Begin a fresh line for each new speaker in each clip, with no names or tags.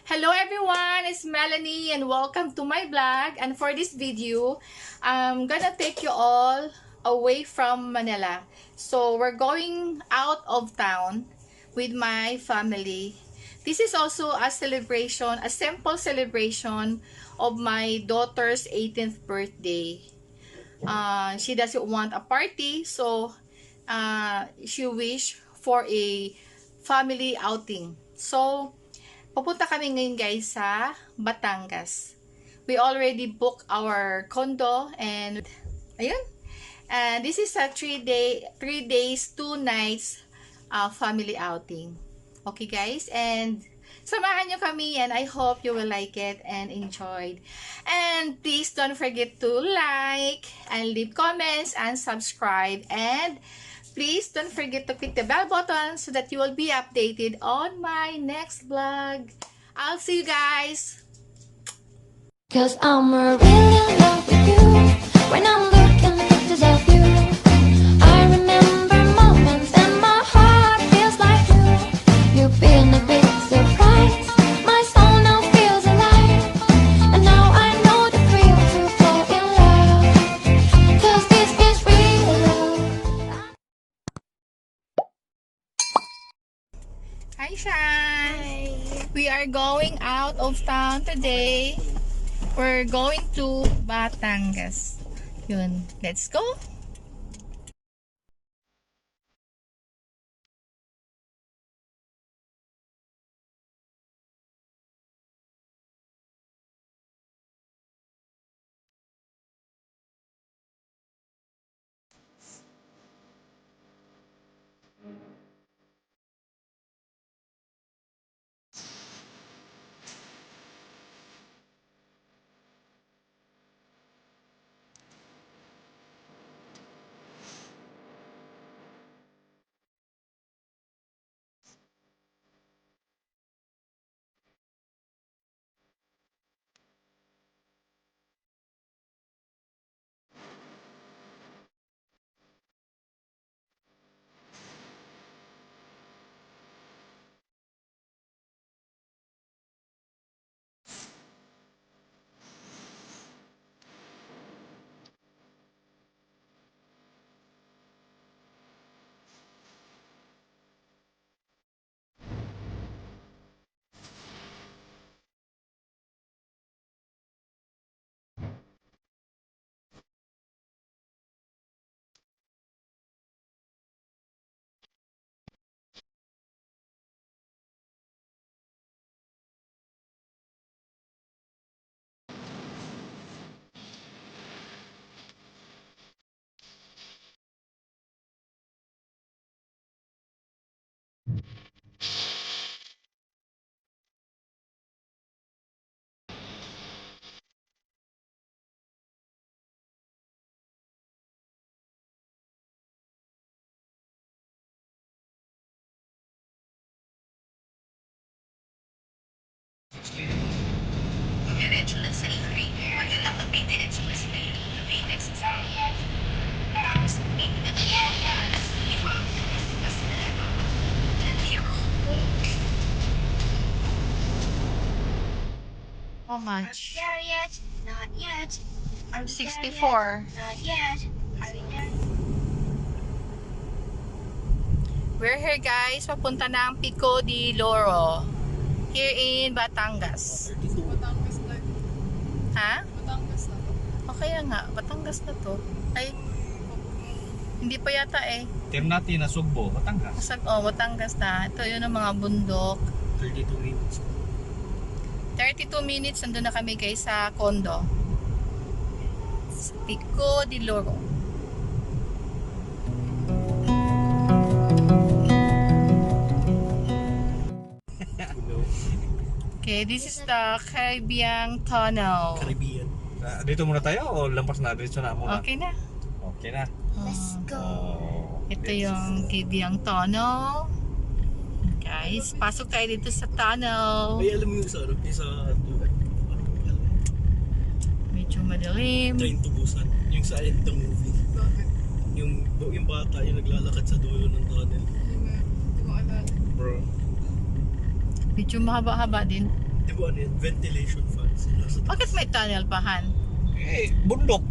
Hello everyone, it's Melanie and welcome to my vlog. And for this video, I'm gonna take you all away from Manila. So we're going out of town with my family. This is also a celebration, a simple celebration of my daughter's 18th birthday. She doesn't want a party, so she wish for a family outing. So pupunta kami ngayon guys sa Batangas. We already booked our condo and ayun. And this is a 3 days, 2 nights family outing. Okay guys, and samahan nyo kami and I hope you will like it and enjoy. And please don't forget to like and leave comments and subscribe, and please don't forget to click the bell button so that you will be updated on my next vlog. I'll see you guys.
Cause I'm really in love with you. When I'm looking at pictures of you, I remember moments and my heart feels like you. You've been a big surprise. My soul now feels alive. And now I know the thrill to fall in love. Cause this is real love.
Hi, Shan! We are going out of town today. We're going to Batangas. Yun, let's go! How much?
Not yet, not yet.
64.
Not yet.
We're here guys, papunta ng Pico de Loro. Here in Batangas.
Batangas na.
Ha?
Batangas na.
O kaya nga, Batangas na to. Ay, hindi pa yata eh.
Team natin na Sugbo, Batangas.
Batangas na. Ito yun ang mga bundok.
32 minutes.
32 minutes, nandun na kami guys sa condo. Sa Pico de Loro. Okay, this is the Caribbean Tunnel.
Caribbean. Dito muna tayo o lampas na? Dito na muna?
Okay na.
Okay na.
Let's go.
Ito yung Caribbean Tunnel. Guys, pasok tayo dito sa tunnel.
Ay, alam mo yung sa ano? Yung sa Dubai.
Medyo madilim.
Train to Busan. Yung sa end ng movie.
Bakit?
Yung bata yung naglalakad sa dulo ng tunnel.
Hindi ko alala.
Bro.
Medyo mahaba-haba din.
Di ba ano yun? Ventilation fans. Nasa
Bakit may tunnel pa, Han?
Bundok.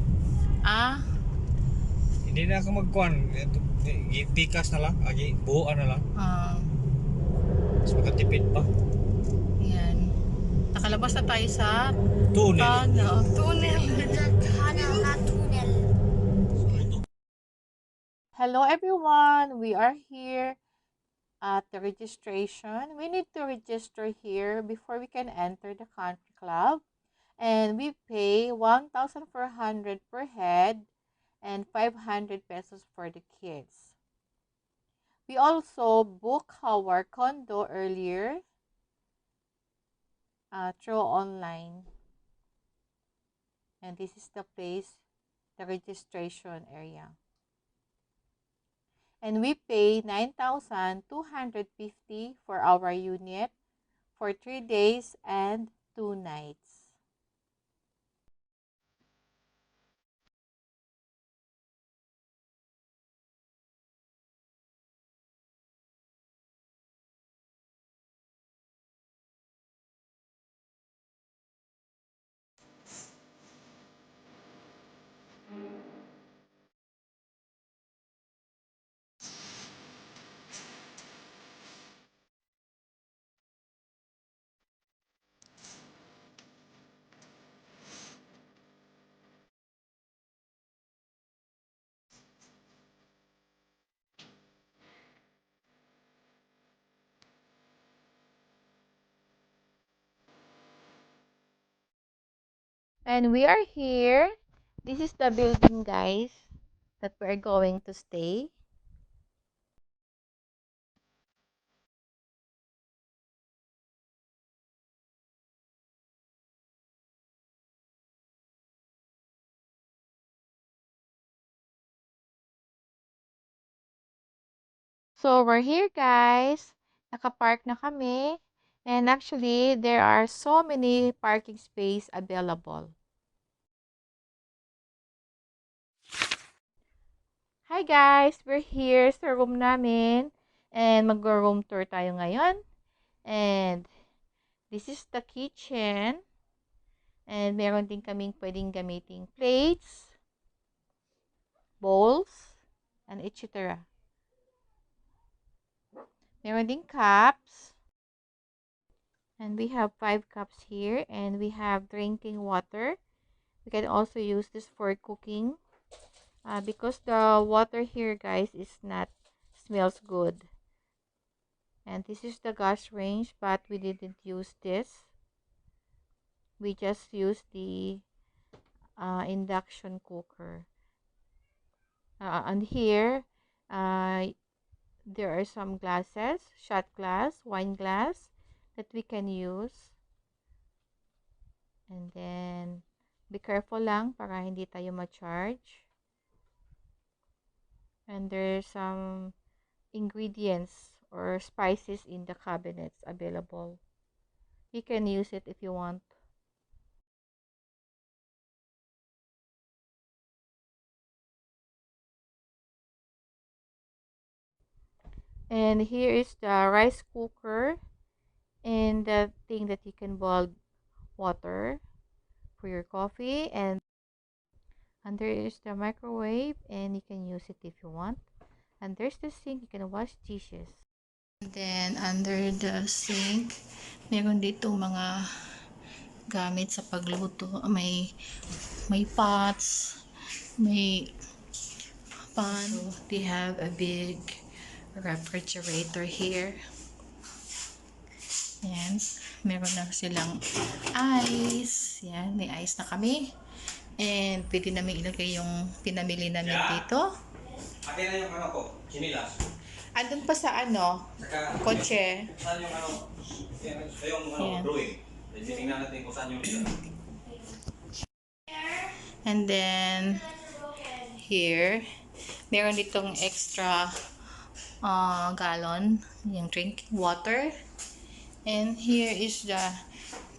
Ah,
Hindi na ako magkuhan. Pikas na lang. Buuan na lang. Mas makatipid pa.
yan. Nakalabas na tayo sa
Tunnel.
tunnel. Hello everyone, we are here at the registration. We need to register here before we can enter the country club. And we pay 1,400 per head and 500 pesos for the kids. We also book our condo earlier through online. And this is the place, the registration area. And we pay 9,250 for our unit for 3 days and 2 nights. And we are here. This is the building, guys, that we're going to stay. So, we're here, guys. Nakapark na kami. And actually, there are so many parking space available. Hi, guys. We're here sa room namin. And mag-room tour tayo ngayon. And this is the kitchen. And meron din kaming pwedeng gamiting plates, bowls, and etc. Meron ding cups. And we have 5 cups here. And we have drinking water. We can also use this for cooking. Because the water here, guys, is not smells good. And this is the gas range, but we didn't use this. We just used the induction cooker. And here, there are some glasses, shot glass, wine glass, that we can use. And then, be careful lang para hindi tayo ma-charge. And there's some ingredients or spices in the cabinets available. You can use it if you want. And here is the rice cooker and the thing that you can boil water for your coffee. And there is the microwave, and you can use it if you want. And there's the sink, you can wash dishes. And then under the sink, meron dito mga gamit sa pagluto. May pots, may pan. They have a big refrigerator here. Yan. Meron na silang ice. Yan. May ice na kami. And pwede namin ilagay yung pinamili namin dito.
Akin na yung ano ko, chinilas.
Andun pa sa kotse.
Saan yung
Yan.
drawing? Titingnan natin kung saan yung
And then, here, meron ditong extra gallon, yung drinking water. And here is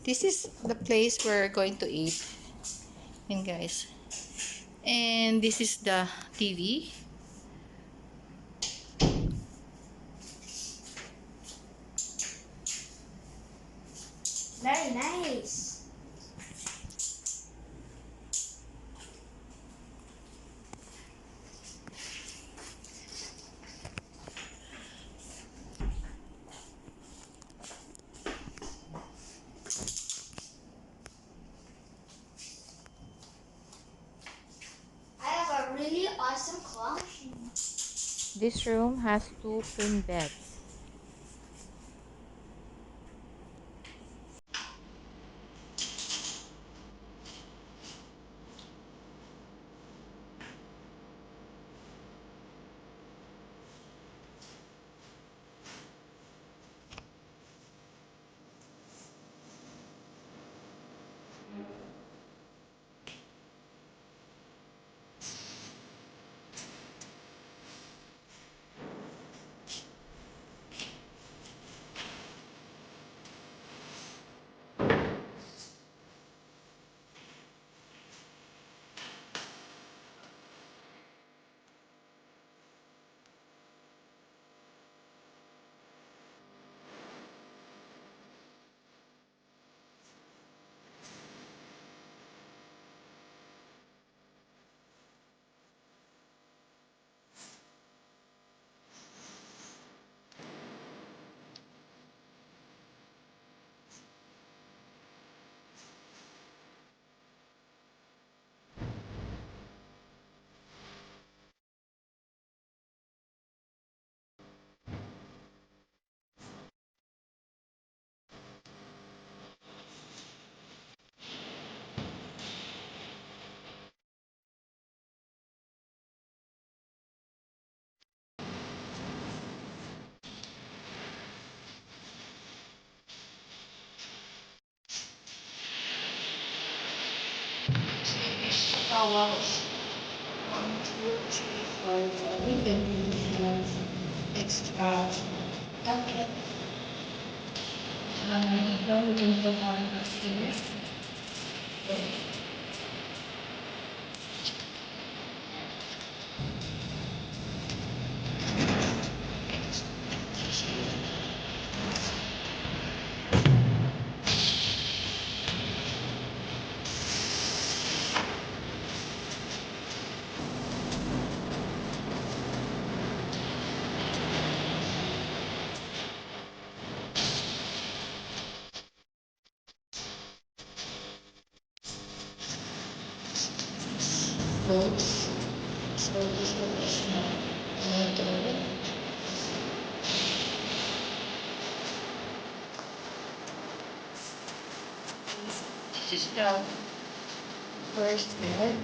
this is the place we're going to eat. And guys. And this is the TV.
Very nice. I have a really awesome closet.
This room has 2 queen beds.
Oh wow. 1, 2, 3, 4. We can have extra bucket. Now we can put on a here. Close. So this is not toilet. This is the first bed.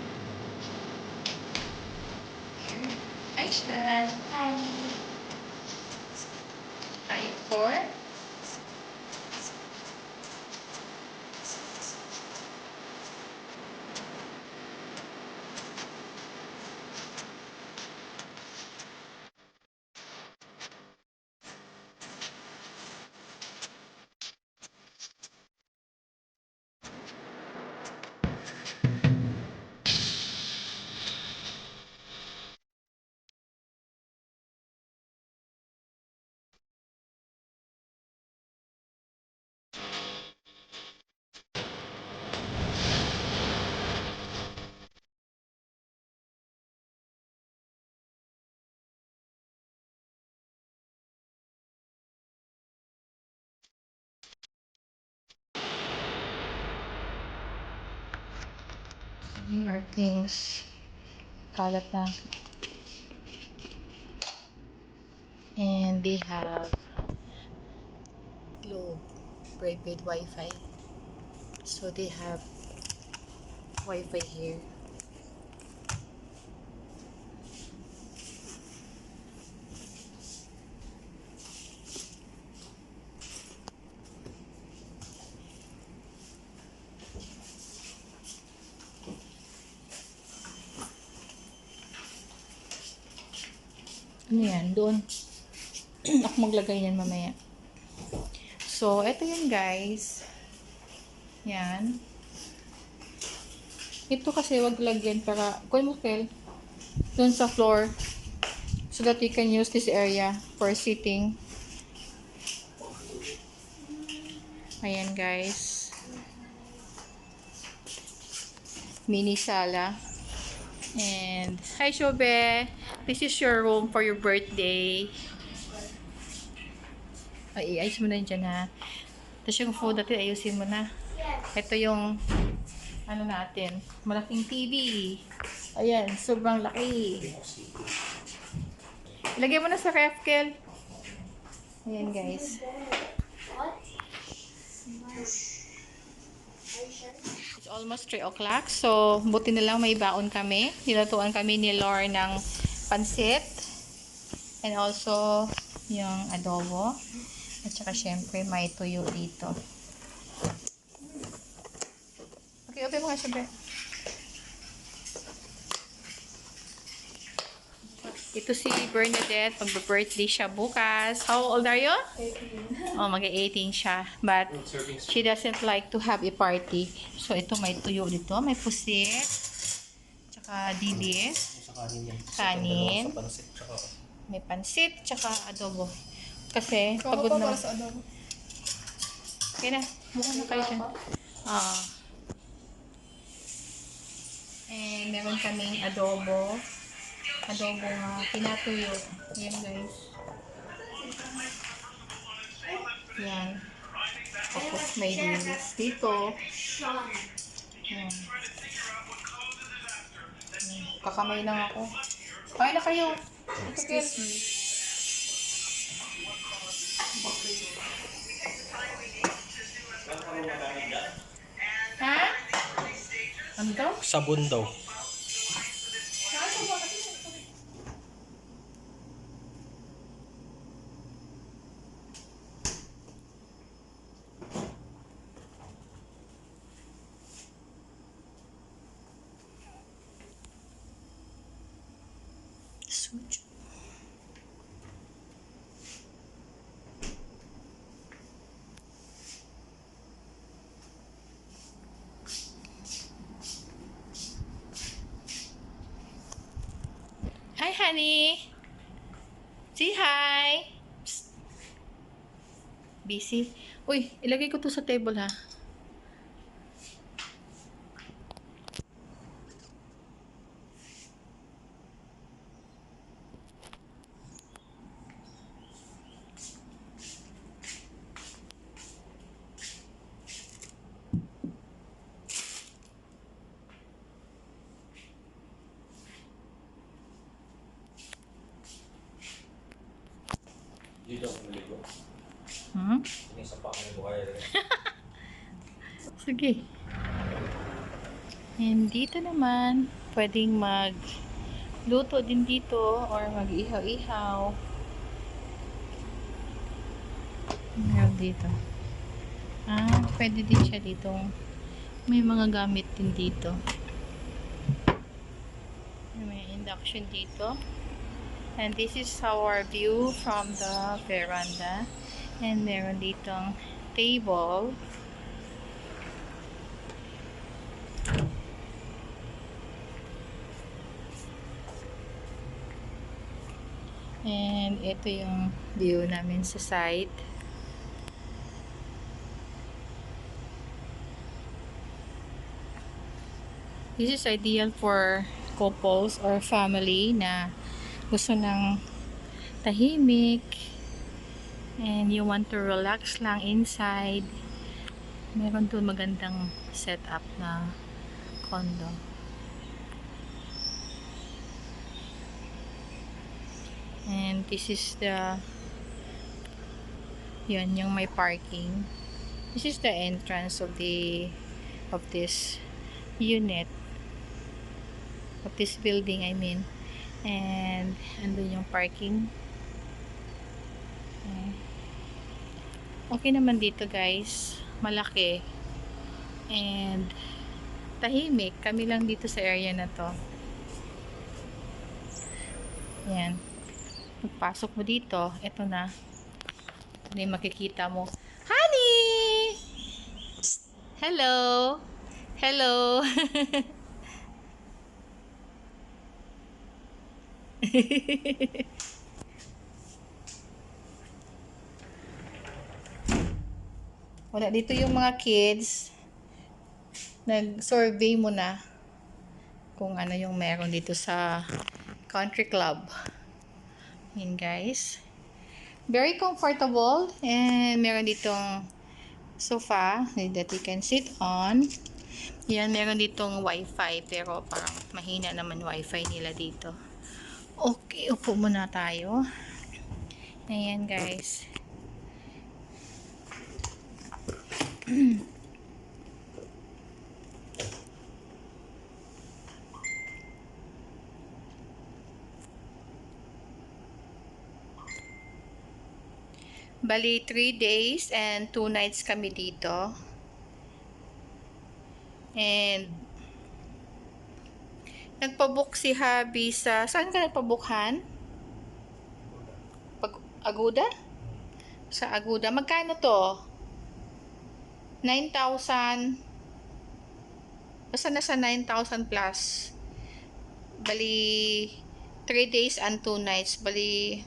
Here. Nice bed. Height 4.
More things. Kalat na. And they have Globe private Wi-Fi. So they have Wi-Fi here. Ano yan? Doon. Ako maglagay yan mamaya. So, eto yan guys. Yan. Ito kasi wag lagyan para, kung mo Kel, doon sa floor. So that you can use this area for sitting. Ayan guys. Mini sala. And, hi Shobe! This is your room for your birthday. Ay, ayos mo na yun dyan ha. Tapos yung food natin, ayusin mo na. Ito yung, ano natin, malaking TV. Ayan, sobrang laki. Ilagay mo na sa ref, Kel. Ayan guys. It's almost 3 o'clock. So, buti na lang may baon kami. Nilutuan kami ni Lore ng pansit. And also, yung adobo. At saka syempre, may tuyo dito. Okay, open mo nga siya, Be. Ito si Bernadette. Mag-birthday siya bukas. How old are you? 18. Oh, mag-18 siya. But, she doesn't like to have a party. So, ito may tuyo dito. May pusit. Tsaka dilis. Kanin. May pansit. Tsaka adobo. Kasi, pagod na. Okay na. Mukha na kayo dyan. And, meron kaming adobo. Adobo nga pinatuyo. Yan guys. Yan. Tapos may dilis dito. Yan. Kakamay lang ako. Kaya na kayo. Excuse me. Ha? Ano daw?
Sabon daw.
Sujo. Hi, honey. Say hi. Psst. Busy. Uy, ilagay ko to sa table, ha?
Dito ako naligo.
Hmm?
Inisa pa ako ng buhay rin.
Sige. And dito naman, pwedeng magluto din dito or mag-ihaw-ihaw. Meron dito. Pwede din siya dito. May mga gamit din dito. May induction dito. And this is our view from the veranda. And meron ditong table. And ito yung view namin sa side. This is ideal for couples or family na gusto ng tahimik and you want to relax lang inside. Meron doon magandang setup na condo. And this is the yan yung may parking. This is the entrance of this unit, of this building, I mean. And andun yung parking. Okay naman dito guys, malaki and tahimik. Kami lang dito sa area na to. Yan, pagpasok mo dito, eto na, ito na yung makikita mo. Honey! Psst. Hello! Hello! Wala dito yung mga kids. Nag-survey muna kung ano yung meron dito sa country club. Yan guys. Very comfortable and meron ditong sofa that you can sit on. Yan, meron ditong wifi pero parang mahina naman wifi nila dito. Okay, upo muna tayo. Ayan guys. Bali, 3 days and 2 nights kami dito. And nagpabook si Habi sa... Saan ka nagpabukhan? Aguda? Sa Aguda. Magkano to? 9,000. Basta nasa 9,000 plus. Bali, 3 days and 2 nights. Bali,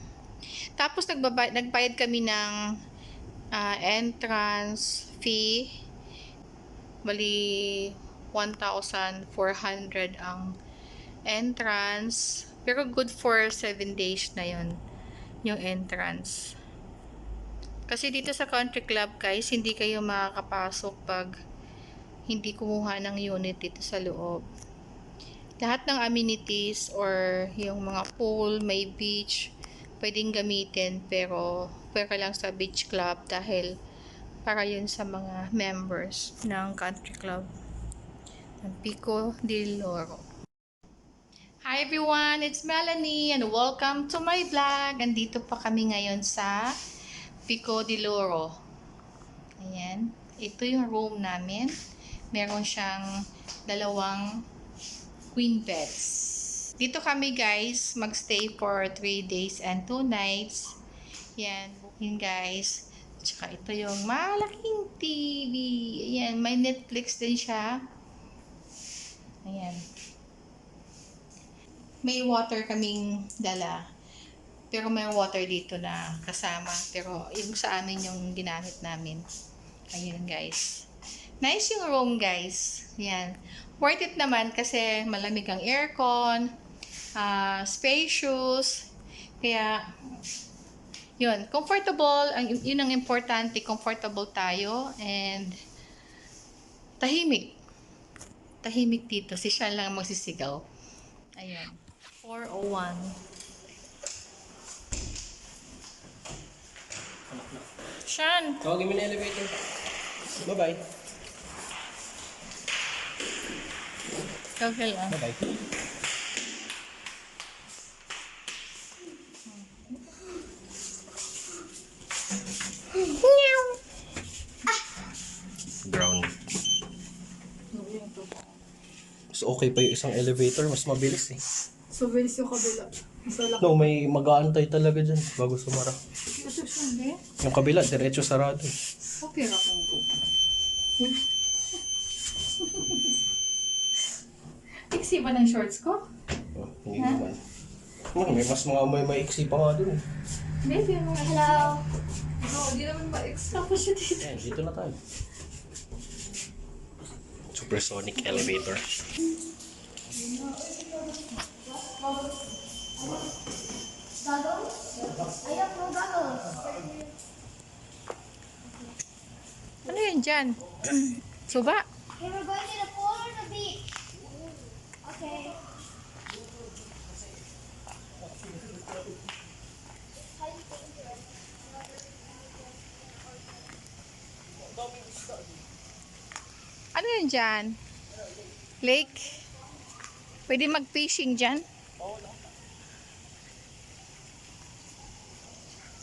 tapos nagbayad kami ng entrance fee. Bali, 1,400 ang entrance. Pero good for 7 days na yon yung entrance. Kasi dito sa country club guys, hindi kayo makakapasok pag hindi kumuha ng unit dito sa loob. Lahat ng amenities or yung mga pool, may beach, pwedeng gamitin pero lang sa beach club dahil para yun sa mga members ng country club ng Pico de Loro. Hi everyone, it's Melanie and welcome to my vlog. Andito pa kami ngayon sa Pico de Loro. Ayan, ito yung room namin. Meron siyang 2 queen beds. Dito kami guys magstay for 3 days and 2 nights. Yan, booking guys. Tsaka ito yung malaking TV. Ayan, may Netflix din siya. Ayan. May water kaming dala. Pero may water dito na kasama. Pero yung sa amin yung ginamit namin. Ayun guys. Nice yung room guys. Yan. Worth it naman kasi malamig ang aircon. Spacious. Kaya yun, comfortable. Yun ang importante. Comfortable tayo. And tahimik. Tahimik dito. Si Sean lang magsisigaw. Ayan. 401. Sean!
Tawagin mo na elevator. Bye-bye.
Okay lang.
Bye-bye. Ground. Mas okay pa yung isang elevator. Mas mabilis eh.
So, bilis yung kabila.
No, may mag-aantay talaga dyan bago sumara.
Ito siya,
Yung kabila, diretso sarado.
okay na kung Iksi ba ng shorts ko?
Oh, hindi naman. May mas mga may maiksi pa nga dun.
Maybe, hello. No, di naman ma-iksi pa siya dito.
Ayan, dito na tayo. Supersonic elevator.
Ano yun dyan? Suba?
Okay, we're going to the pool or the beach? Okay.
Ano yun dyan? Lake? Pwede mag-fishing dyan?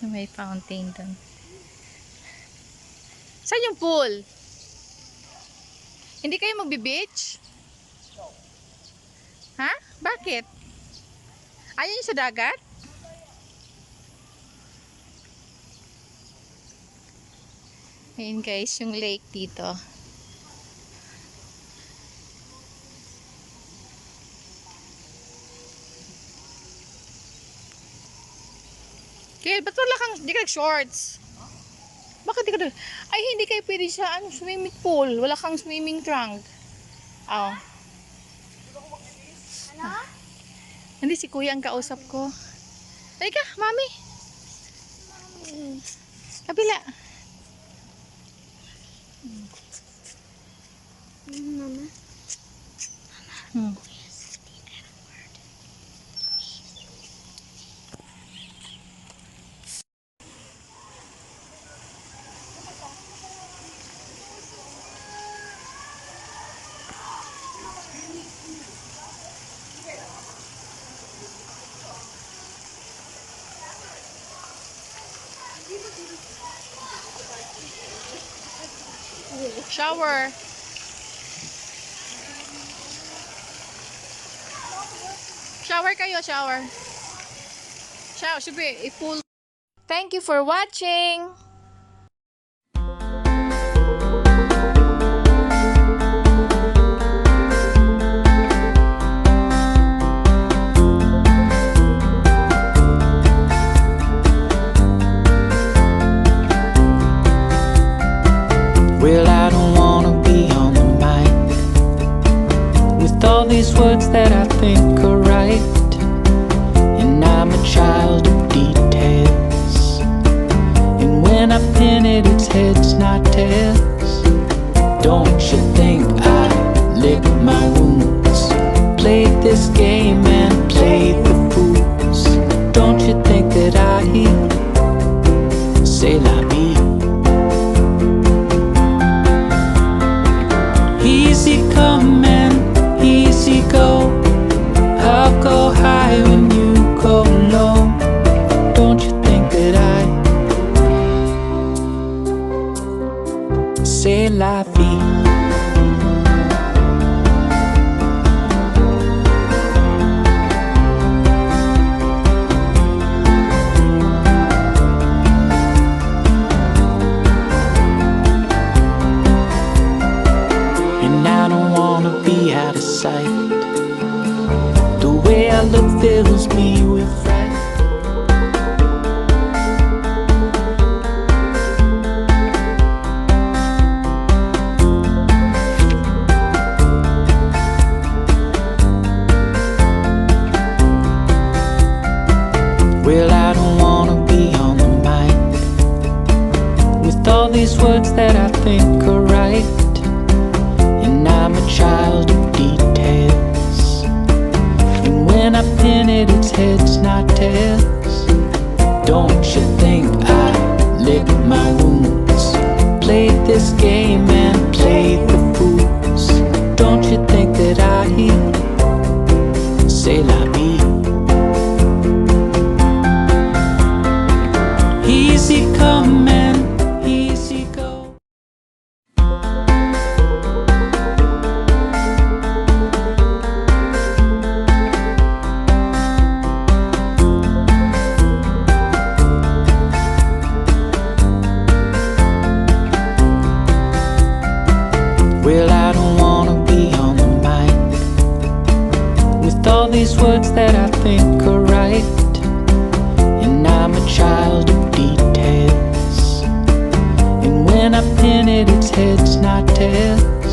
May fountain doon. Saan yung pool? Hindi kayo magbe-beach? Ha? Bakit? Ayaw niyo sa dagat? Ayun guys, yung lake dito. Kaya, ba't wala kang, di ka nag-shorts? Bakit di ka doon? Ay, hindi kayo pwede sa swimming pool. Wala kang swimming trunk. Oh.
Ano?
Hindi, si kuya ang kausap ko. Teka, mami. Kabila.
Mama.
Hmm. Shower. Shower kayo, shower. Shower, syempre, i-full. Thank you for watching.
Well, I don't wanna be on the mic with all these words that I think are right. And I'm a child of details. And when I pin it, it's heads, not tails. Don't you think I lick my wounds? Played this game and played the fools. Don't you think that I say la vie? Easy come and easy go. I'll go high when you go low. Don't you think that I say la vie? Be out of sight. The way I look fills me with fright. Well, I don't wanna be on the mic with all these words that I think are right. I'm a child of details. And when I pin it, it's heads, not tails. Don't you think I lick my wounds? Played this game and played the fools. Don't you think that I say la vie? Easy come and easy go. Well, I don't wanna be on the mic with all these words that I think are right. And I'm a child of details. And when I pin it, it's heads, not tails.